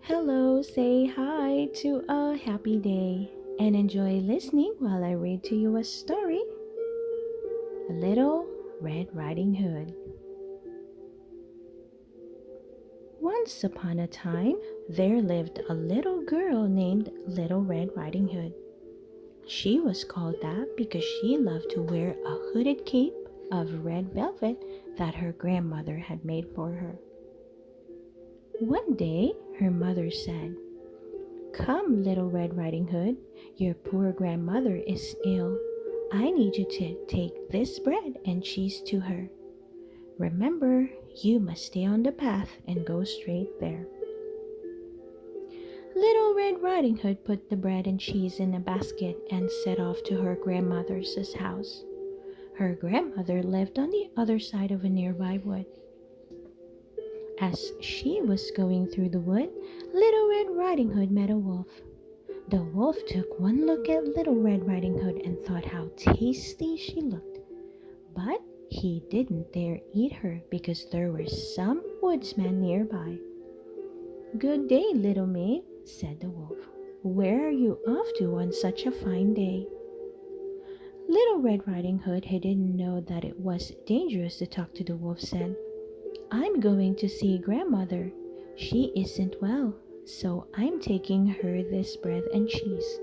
Hello, say hi to a happy day and enjoy listening while I read to you a story. Little Red Riding Hood. Once upon a time, there lived a little girl named Little Red Riding Hood. She was called that because she loved to wear a hooded cape of red velvet that her grandmother had made for her. One day, her mother said, "Come, Little Red Riding Hood, your poor grandmother is ill. I need you to take this bread and cheese to her. Remember, you must stay on the path and go straight there." Little Red Riding Hood put the bread and cheese in a basket and set off to her grandmother's house. Her grandmother lived on the other side of a nearby wood. As she was going through the wood, Little Red Riding Hood met a wolf. The wolf took one look at Little Red Riding Hood and thought how tasty she looked. But he didn't dare eat her because there were some woodsmen nearby. "Good day, little maid," said the wolf. "Where are you off to on such a fine day?" Little Red Riding Hood, who didn't know that it was dangerous to talk to the wolf, said, "I'm going to see grandmother. She isn't well, so I'm taking her this bread and cheese."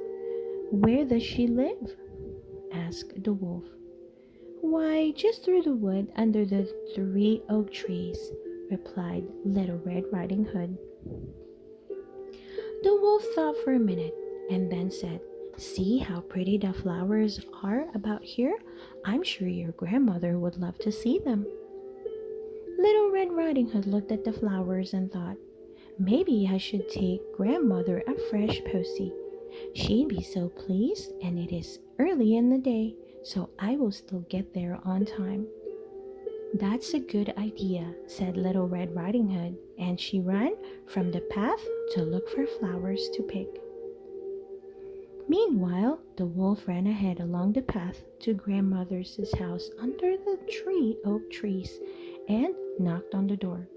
"Where does she live?" asked the wolf. "Why, just through the wood under the 3 oak trees," replied Little Red Riding Hood. The wolf thought for a minute and then said, "See how pretty the flowers are about here? I'm sure your grandmother would love to see them." Little Red Riding Hood looked at the flowers and thought, "Maybe I should take grandmother a fresh posy. She'd be so pleased, and it is early in the day, so I will still get there on time." "That's a good idea," said Little Red Riding Hood, and she ran from the path to look for flowers to pick. Meanwhile, the wolf ran ahead along the path to grandmother's house under the 3 oak trees and knocked on the door.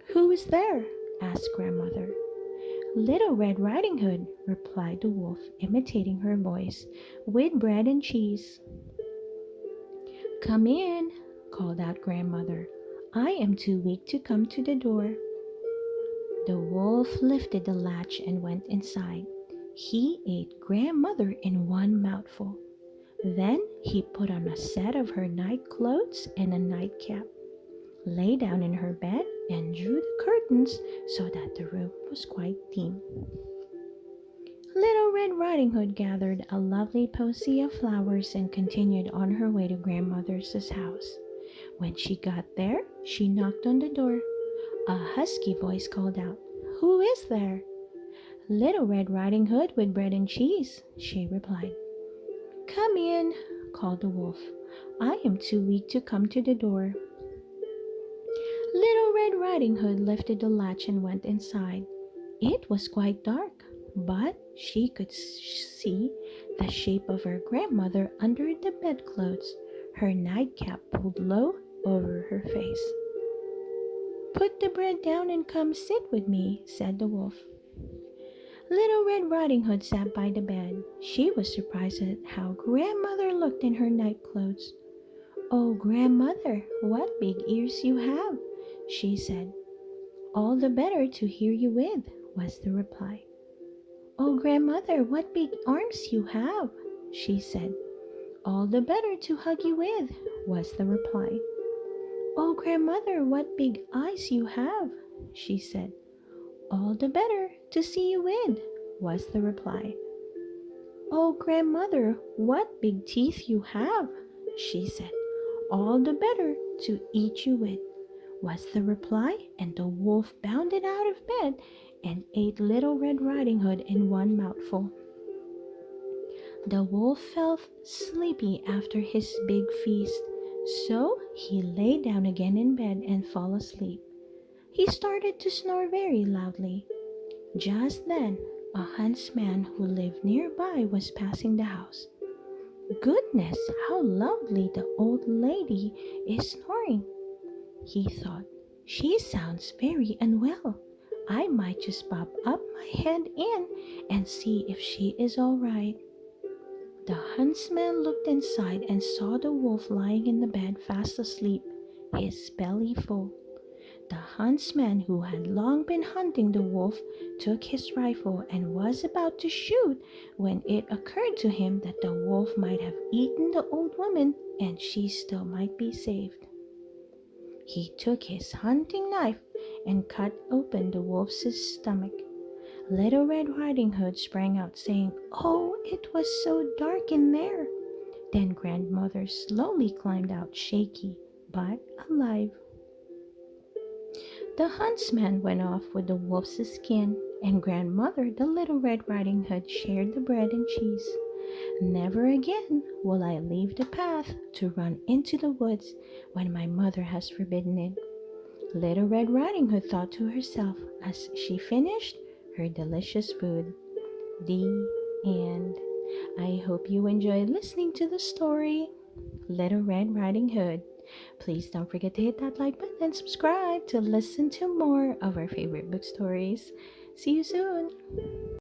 "Who is there?" asked grandmother. "Little Red Riding Hood," replied the wolf, imitating her voice, "with bread and cheese." "Come in," called out grandmother. "I am too weak to come to the door." The wolf lifted the latch and went inside. He ate grandmother in one mouthful. Then he put on a set of her night clothes and a nightcap, lay down in her bed, and drew the curtains so that the room was quite dim. Little Red Riding Hood gathered a lovely posy of flowers and continued on her way to grandmother's house. When she got there, she knocked on the door. A husky voice called out, "Who is there?" "Little Red Riding Hood with bread and cheese," she replied. "Come in," called the wolf. "I am too weak to come to the door." Little Red Riding Hood lifted the latch and went inside. It was quite dark, but she could see the shape of her grandmother under the bedclothes, her nightcap pulled low over her face. "Put the bread down and come sit with me," said the wolf. Little Red Riding Hood sat by the bed. She was surprised at how grandmother looked in her night clothes. "Oh, grandmother, what big ears you have," she said. "All the better to hear you with," was the reply. "Oh, grandmother, what big arms you have," she said. "All the better to hug you with," was the reply. "Oh, grandmother, what big eyes you have," she said. "All the better to see you with," was the reply. "Oh, grandmother, what big teeth you have," she said. "All the better to eat you with," was the reply, and the wolf bounded out of bed and ate Little Red Riding Hood in one mouthful. The wolf felt sleepy after his big feast, so he lay down again in bed and fell asleep. He started to snore very loudly. Just then, a huntsman who lived nearby was passing the house. "Goodness, how loudly the old lady is snoring," he thought. "She sounds very unwell. I might just pop up my head in and see if she is all right." The huntsman looked inside and saw the wolf lying in the bed fast asleep, his belly full. The huntsman, who had long been hunting the wolf, took his rifle and was about to shoot when it occurred to him that the wolf might have eaten the old woman and she still might be saved. He took his hunting knife and cut open the wolf's stomach. Little Red Riding Hood sprang out, saying, "Oh, it was so dark in there." Then Grandmother slowly climbed out, shaky but alive. The huntsman went off with the wolf's skin, and Grandmother, the Little Red Riding Hood, shared the bread and cheese. "Never again will I leave the path to run into the woods when my mother has forbidden it," Little Red Riding Hood thought to herself as she finished her delicious food. The end. I hope you enjoyed listening to the story, Little Red Riding Hood. Please don't forget to hit that like button and subscribe to listen to more of our favorite book stories. See you soon!